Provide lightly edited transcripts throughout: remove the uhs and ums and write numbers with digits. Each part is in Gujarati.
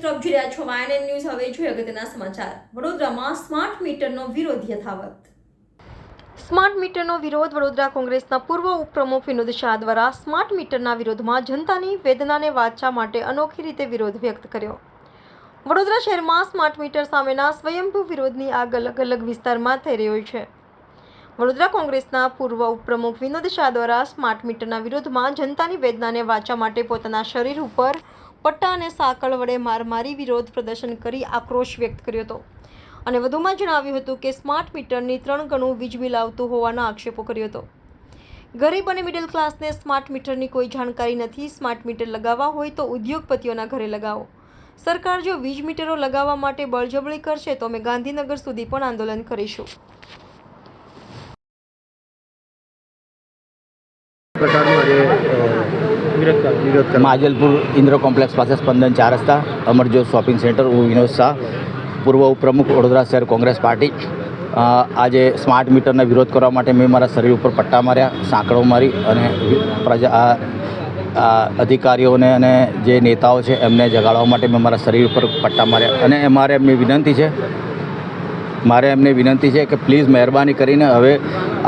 તરફ જોઈ રહ્યા છો YNN ન્યૂઝ. હવે જોઈએ અગત્યના સમાચાર. વડોદરામાં સ્માર્ટ મીટરનો વિરોધ યથાવત. સ્માર્ટ મીટરનો વિરોધ. વડોદરા કોંગ્રેસના પૂર્વ ઉપપ્રમુખ વિનોદ શાહ દ્વારા સ્માર્ટ મીટરના વિરોધમાં જનતાની વેદનાને વાચા માટે અનોખી રીતે વિરોધ વ્યક્ત કર્યો. વડોદરા શહેરમાં સ્માર્ટ મીટર સામેના સ્વયંભૂ વિરોધની આગ અલગ અલગ વિસ્તારમાં થઈ રહ્યો છે. વડોદરા કોંગ્રેસના પૂર્વ ઉપપ્રમુખ વિનોદ શાહ દ્વારા સ્માર્ટ મીટરના વિરોધમાં જનતાની વેદનાને વાચા માટે પોતાના શરીર ઉપર પટ્ટા અને સાંકળ વડે માર મારી વિરોધ પ્રદર્શન કરી આક્રોશ વ્યક્ત કર્યો હતો અને વધુમાં જણાવ્યું હતું કે સ્માર્ટ મીટરની 3 ગણું વીજ બિલ આવતું હોવાનો આક્ષેપો કર્યો હતો. ગરીબ અને મિડલ ક્લાસને સ્માર્ટ મીટરની કોઈ જાણકારી નથી. સ્માર્ટ મીટર લગાવવા હોય તો ઉદ્યોગપતિઓના ઘરે લગાવો. સરકાર જો વીજ મીટરો લગાવવા માટે બળજબરી કરશે તો અમે ગાંધીનગર સુધી પણ આંદોલન કરીશું. માજલપુર ઇન્દ્ર કોમ્પ્લેક્સ પાસે સ્પંદન 4 રસ્તા અમરજોત શોપિંગ સેન્ટર. હું વિનોદ શાહ, પૂર્વ ઉપપ્રમુખ વડોદરા શહેર કોંગ્રેસ પાર્ટી. આજે સ્માર્ટ મીટરનો વિરોધ કરવા માટે મેં મારા શરીર ઉપર પટ્ટા માર્યા, સાંકળો મારી અને અધિકારીઓને અને જે નેતાઓ છે એમને જગાડવા માટે મેં મારા શરીર ઉપર પટ્ટા માર્યા. અને મારે એમની વિનંતી છે કે પ્લીઝ મહેરબાની કરીને હવે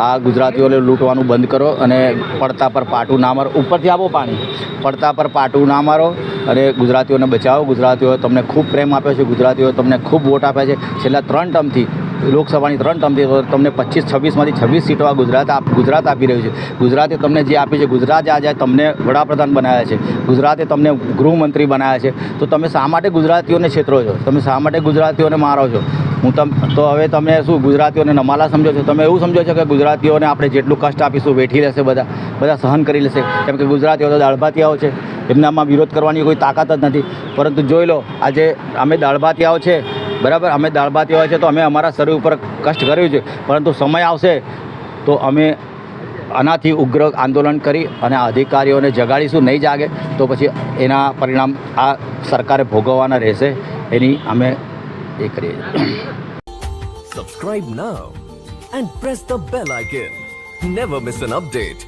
આ ગુજરાતીઓને લૂંટવાનું બંધ કરો અને પડતા પર પાટું ના મારો. ઉપરથી આપો પાણી. પડતા પર પાટું ના મારો અને ગુજરાતીઓને બચાવો. ગુજરાતીઓએ તમને ખૂબ પ્રેમ આપ્યો છે. ગુજરાતીઓએ તમને ખૂબ વોટ આપ્યા છે. છેલ્લા 3 ટર્મથી, લોકસભાની 3 ટર્મથી તમને 25-26માંથી 26 સીટો આ ગુજરાત આપી રહ્યું છે. ગુજરાતે તમને જે આપી છે, ગુજરાતે આજે તમને વડાપ્રધાન બનાવ્યા છે, ગુજરાતે તમને ગૃહમંત્રી બનાવ્યા છે, તો તમે શા માટે ગુજરાતીઓને છેતરો છો? તમે શા માટે ગુજરાતીઓને મારો છો? તો હવે તમે શું ગુજરાતીઓને નમાલા સમજો છો? તમે એવું સમજો છો કે ગુજરાતીઓને આપણે જેટલું કષ્ટ આપીશું વેઠી લેશે, બધા સહન કરી લેશે? કેમ કે ગુજરાતીઓ તો દાળભાતિયાઓ છે, એમનામાં વિરોધ કરવાની કોઈ તાકાત જ નથી. પરંતુ જોઈ લો, આજે અમે દાળભાતિયાઓ છે, બરાબર, અમે દાળભાતિયાઓ છે તો અમે અમારા શરીર ઉપર કષ્ટ કર્યું છે, પરંતુ સમય આવશે તો અમે આનાથી ઉગ્ર આંદોલન કરી અને અધિકારીઓને જગાડીશું. નહીં જાગે તો પછી એના પરિણામ આ સરકારે ભોગવવાના રહેશે. એની અમે એ કરીએ. Subscribe now and press the bell icon. Never miss an update.